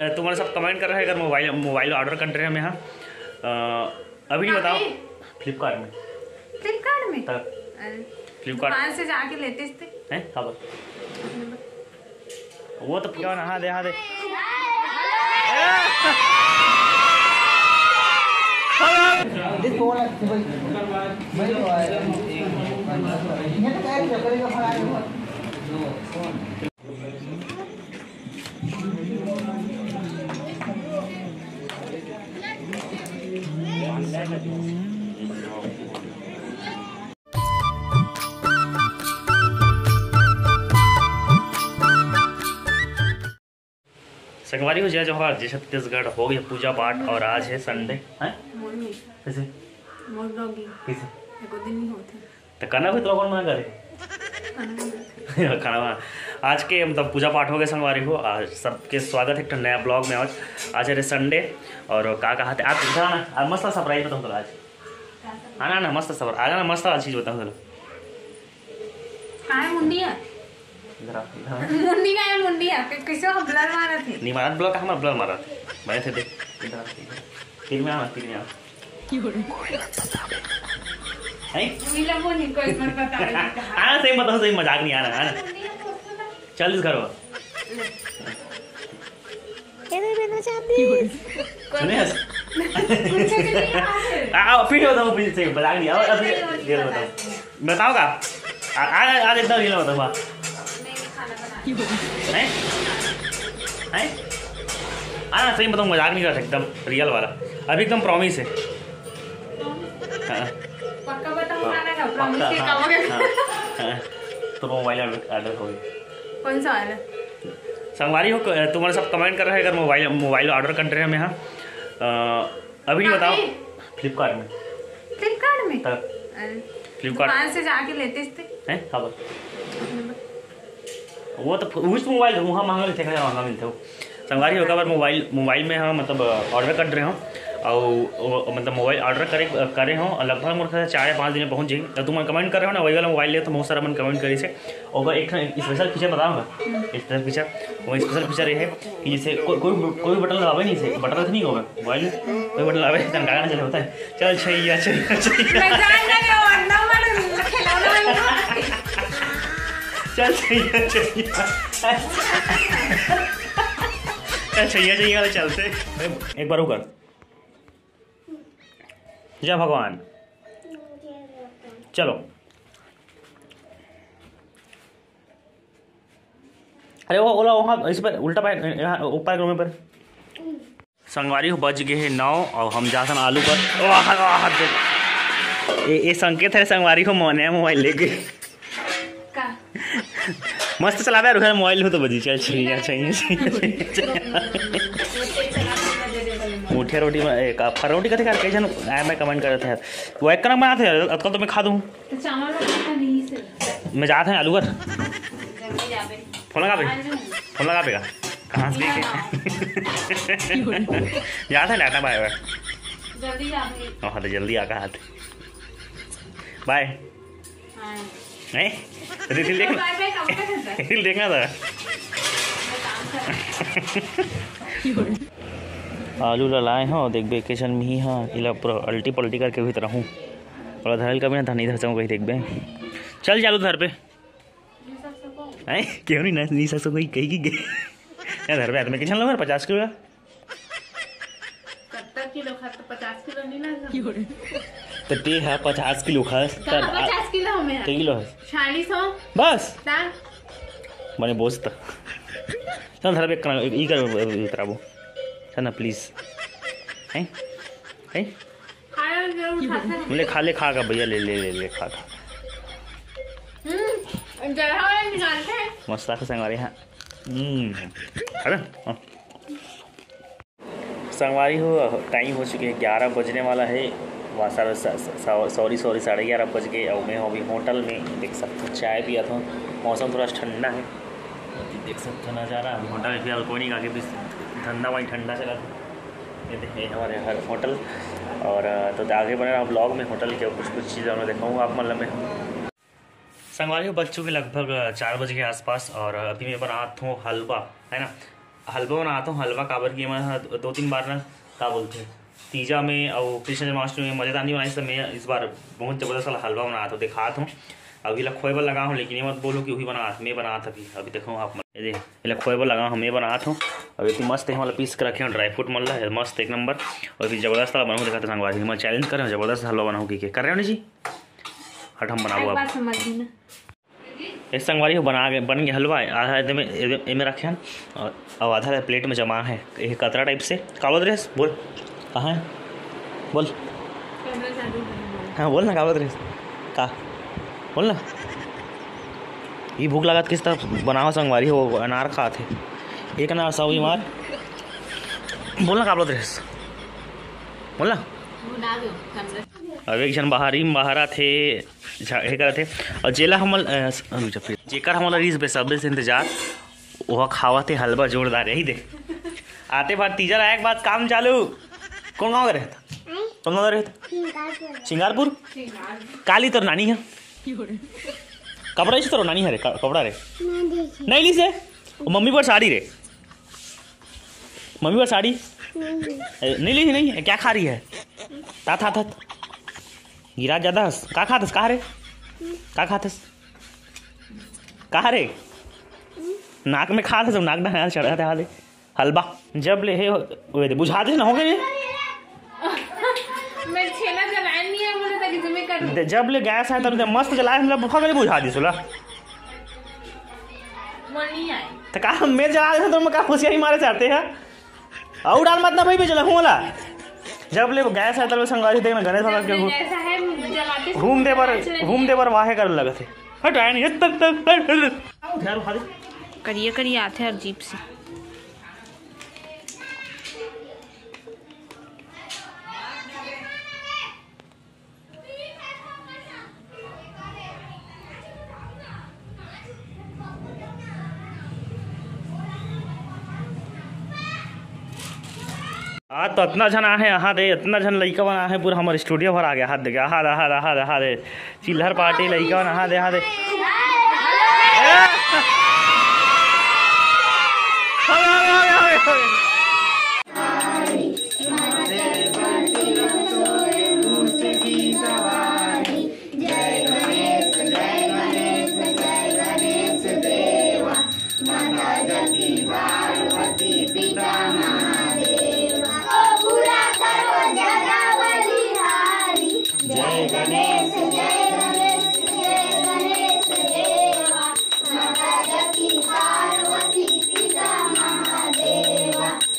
तुम्हारे सब कमेंट कर रहे हैं अगर मोबाइल ऑर्डर कर रहे हैं हम यहाँ अभी नहीं बताओ। फ्लिपकार्ट में दुकान से जाके लेते हैं खबर वो तो क्या नहा दे संगवारी हो जय जोहार जय छत्तीसगढ़। हो गया पूजा पाठ और आज है संडे है कैसे तो करना भी तो मना करे खाना आज के मतलब पूजा पाठ हो गए संगवारी को। आज सबके स्वागत है एक नया ब्लॉग में। आज है संडे और का कहा थे आप ना मस्त सरप्राइज बताऊँ आज आना ना मस्त सबर आ जाना मस्त चीज़ बताऊँ चलो मुंडी का है मुंडी है कैसे ब्लर मारा थे नहीं मारा ब्लर हमारा ब्लर मारा थे मैं थे देख तीन में आना है आना सही बताओ सही मजाक नहीं आना आना चल इस घर फिर बताओ सही मजाक नहीं अभी बताओ का आज एकदम रियल बताओ आना सही बताऊँ मजाक नहीं कर सकता एकदम रियल वाला अभी एकदम प्रॉमिस है। तो मोबाइल ऑर्डर हो गई कौन सा वाला संगवारी हो तुम्हारे सब कमेंट कर रहे हैं अगर मोबाइल ऑर्डर कर रहे हैं हम यहाँ अभी नहीं बताओ। फ्लिपकार्ट में दुकान से जाके लेते हैं खबर वो तो उस मोबाइल वहाँ महंगा मिलते हैं महंगा मिलते हो संगवारी होगा पर मोबाइल में हम मतलब ऑर्डर कर रहे हो और मतलब मोबाइल ऑर्डर करे हो लगभग मेरे ख्याल से 4 या 5 दिन में पहुँच जाएगी। तो तुम कमेंट कर रहे हो ना वही वाला मोबाइल ले तो बहुत सारा मन कमेंट करी से और एक स्पेशल फीचर बताऊँगा। स्पेशल फीचर वो स्पेशल फीचर ये है कि जैसे कोई बटन लगावे नहीं से बटन नहीं होगा मोबाइल में कोई बटन लगावे गाना चले होता है चल छैया छैया चल छैया वाले चलते एक बार कर जय भगवान चलो अरे वो ओला वहाँ इस पर उल्टा पैर यहाँ ऊपर रूम पर संगवारी हो बज गए हैं 9 और हम जाते हैं आलू पर ये संकेत है संगवारी को नया मोबाइल लेके मस्त चला रहा है मोबाइल हो तो बजी चल चाहिए मुठिया रोटी में फरोटी का कैसे जन मैं कमेंट कर रहे थे यार वो एक कनक बनाते हैं अब तो मैं खा दूँ मैं जाते हैं आलू पर फोन लगा पेगा कहाँ से जाते हैं डाटा बाय हाँ तो जल्दी आकर हाथ बाय नहीं रील देखना था आलू लाए हो देख वेकेशन में ही हाँ इला पूरा अल्टी पल्टी करके भी तरह हूँ और धरल का भी ना था नहीं धर सकूँ कहीं देख बे चल चालू घर पे है क्यों नहीं सकते कोई कहीं की गए घर पे आदमी किचन लो 50 किलो 50 किलो तो ठीक है 50 किलो खा 50 किलो में किलो है 40 बस मैंने बोझता चल घर पे ई कर उतराबो चल ना प्लीज है ले खा का भैया ले खा मस्त का संगवारी हाँ संगवारी हो टाइम हो चुके हैं 11 बजने वाला है वहाँ सॉरी 11:30 बज गए और मैं अभी होटल में देख सकते हो चाय पिया था मौसम थोड़ा ठंडा है देख सकते हो नज़ारा होटल में फिलहाल कोई नहीं आगे भी धंधा वहीं ठंडा चला था ये देखिए हमारे हर होटल और तो आगे बढ़ रहा ब्लॉग में होटल के कुछ चीज़ें मैं दिखाऊँगा आप मतलब में संगवारी बज चुके लगभग 4 बजे के आसपास और अभी मैं बना हूँ हलवा है ना हलवा बनाता हूँ। हलवा काबर की मैं 2-3 बार ना क्या बोलते हैं तीजा में और कृष्ण जन्माष्टमी में मज़ेदार नहीं बनाई, तो मैं इस बार बहुत ज़बरदस्त वाला हलवा बनाता हूँ, दिखाता हूँ। अभी खोएबर लगा हूँ, लेकिन ये मत बोलो कि वही मैं बनाता अभी देखो आप ये खोएबर लगा हूँ, मैं बनाता हूँ। अब इतनी मस्त है मतलब पीस कर रखे हैं, ड्राई फ्रूट मल रहा है मस्त एक नंबर। और फिर ज़बरदस्त वाला बनाऊँ दिखाते संगवारी, मैं चैलेंज कर रहा हूँ ज़बरदस्त हलवा बनाऊँ की कर रहे हो ना जी। हट हम बनाओ अब एक संगवारी बन गया हलवा, आधा में रखे हैं और आधा प्लेट में जमा है एक कतरा टाइप से। कालो ड्रेस बोल कहाँ है बोल, हाँ बोल ना कालो ड्रेस का बोल ना। ये भूख लगा किस तरह बनाओ संगवारी हो, अनार खाते एक अनार सौ मार बोल ना कालो ड्रेस बोल ना। अब एक जन बाहरा थे करे थे और जेला हमल जेकर हमला रीस बेसब्री से इंतजार वह खावा थे हलवा जोरदार यही देख आते बार तीजा एक बात काम चालू। कौन गाँव रहे था, कौन गाँव रहे था? सिंगारपुर। काली तो नानी है कपड़ा तो नानी है रे कपड़ा रे नहीं ली से मम्मी पर साड़ी रे, मम्मी पर साड़ी नहीं ली नहीं क्या खा रही है था गिरा ज्यादा का खातस कहा रे का खातस कहा रे नाक में खा था नाक ना चढ़ा था हाले हलवा जब ले हे बुझा दे ना हो गए जब ले गैस है तब मस्त जलाए हम लोग बुझा दी सुला तो का मैं जला दे तो मैं का खुशियां मारे चाहते हैं और डाल मत ना भाई भी जला होला जब ले गैस है तब संगवारी देखना गणेश भगवान के घूम दे पर वाहे कर लगा थे हट आए नहीं तक करिए आते हैं अजीब से। आज तो इतना जन आहे यहाँ दे इतना जन लड़का बना है पूरा हमारे स्टूडियो भर आ गया हाथ दे हा दे चिल्हर पार्टी लड़का बना हा दे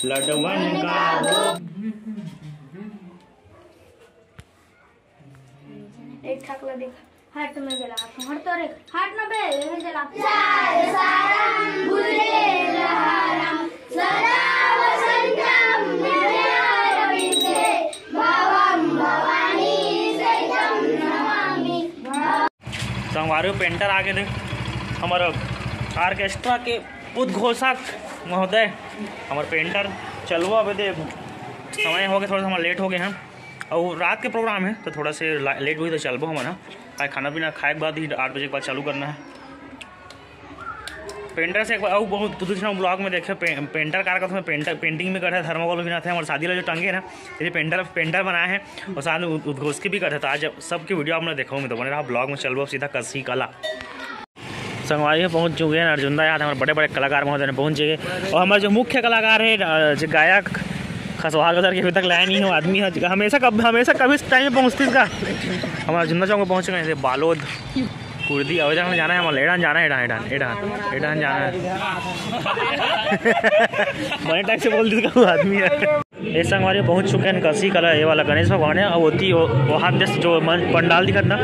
लडवन का एक ठाकला देख हाथ में जला हट तो रे हाथ ना बे ये जला सार सारम भूले लहरम सदा वसंतम विद्यारविंदे भवम भवानी सैतम नमामि। संगवारी पेंटर आगे थे हमारा ऑर्केस्ट्रा के उद्घोषक महोदय हमारे पेंटर चलो अब दे समय हो गया थोड़ा सा हमारा लेट हो गए हैं और रात के प्रोग्राम है तो थोड़ा से लेट हुई तो चलबो हमारा खाना पीना खाए के बाद ही 8 बजे के बाद चालू करना है। पेंटर से एक बार और बहुत दूसरा ब्लॉग में देखे पेंटर कार का पेंटिंग भी करते हैं थर्मोकोल भी बनाते हैं हमारे शादी वाले जो टंगे है ना ये पेंटर बनाए हैं और साथ में उद्घोष भी करते हैं। तो आज सबकी वीडियो आपने देखा मैं तो बने रहा ब्लॉग में चलो अब सीधा कसी कला संगवारी में पहुंच चुके हैं। अर्जुन याद हमारे बड़े बड़े कलाकार महोदय पहुंच गए और हमारे जो मुख्य कलाकार है जो गायक खसवाल उधर के अभी तक लाया नहीं हो आदमी है हमेशा कभी टाइम में पहुँचती इसका हमारा अर्जुन चौक में पहुँच गए जैसे बालोद कुर्दी अवैध में जाना है हमारा एडान जाना है एडान जाना है बड़े टाइप से बोल दी आदमी है। ये संगवारी पहुँच चुके हैं कसी कला ये वाला गणेश भगवान है और होती वहाँ देश जो पंडाल दिखा था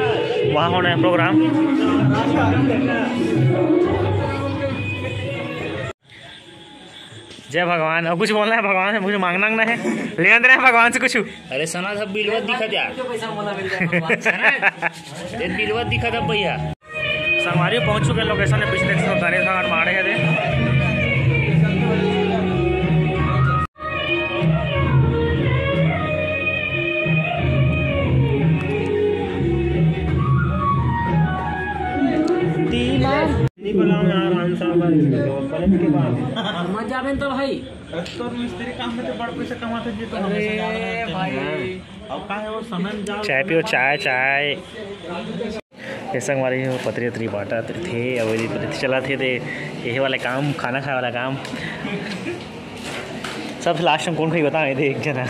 वहाँ होना है प्रोग्राम। जय भगवान। अब कुछ बोलना है भगवान से मुझे मांगना है ले अंदर है भगवान से कुछ। अरे सना था बिलवत दिखा यार बिलवत दिखा था भैया। संगवारी पहुंच चुके लोकेशन में पिछले गणेश भगवान मारे हैं मत जाबे तो भाई तो मिस्त्री काम में तो बड़ा पैसा कमाते जी तो हमेशा जा रहे हैं भाई। अब का है वो समय जा चाय पियो चाय ऐसा हमारे पतरी उतरी बाटा थे अब चला थे यही वाला काम खाना खाए वाला काम सबसे लास्ट में कौन खाई बताए थे एक जना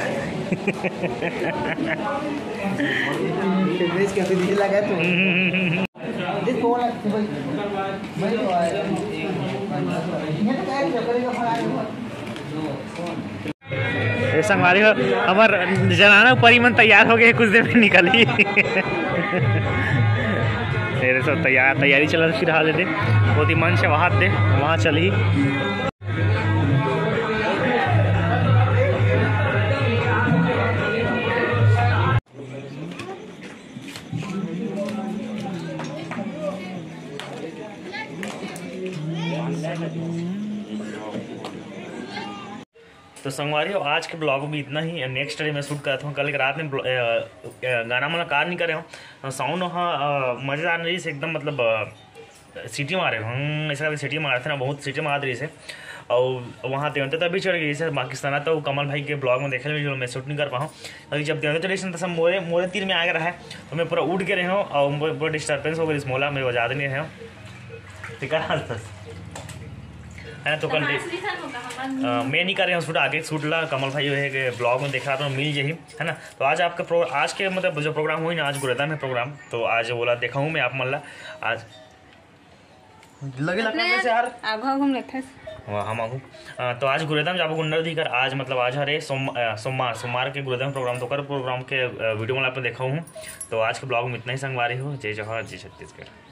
ऐसा हमारे हमार जनाना परिमन तैयार हो गए कुछ देर में निकली मेरे सब तैयारी चल रही रहा दे बहुत ही मन से वहाँ चली। तो संगवारी आज के ब्लॉग में इतना ही। नेक्स्ट डे मैं शूट करता हूँ। कल रात में गाना वाना कार नहीं करे हूँ साउंड वहाँ मज़ेदार नहीं से एकदम मतलब सीटी मारे हम ऐसा सीटी मारे थे ना बहुत सीटी मार रही से और वहाँ तेवते तभी चढ़ गई जैसे पाकिस्तान तो कमल भाई के ब्लॉग में देखे जो मैं शूट नहीं कर पाऊँ अभी जब तेवते चढ़ी तो सब मोरे तीर में आ गया है तो मैं पूरा उठ के रहे हूँ और पूरा डिस्टर्बेंस हो गई इस मोला में बजा नहीं रहे हूँ ठीक है तो कल मैं नहीं कर रहे हूँ शूट आगे शूट ला कमल भाई है ब्लॉग में देखा तो मिल यही है ना। तो आज आपका आज के मतलब जो प्रोग्राम हुई ना आज गुरेदा में प्रोग्राम तो आज बोला देखा हूँ मैं आप मल्ला आज लगे लगने से यार घूम लेते हम आगू तो आज गुरेदा में जाबो गुंडर दी कर आज मतलब आज हरे सोमवार के गुरेदा में प्रोग्राम तो कर प्रोग्राम के वीडियो में आप देखा हूँ। तो आज के ब्लॉग में इतना ही संगवारी हो जय जवाहर जय छत्तीसगढ़।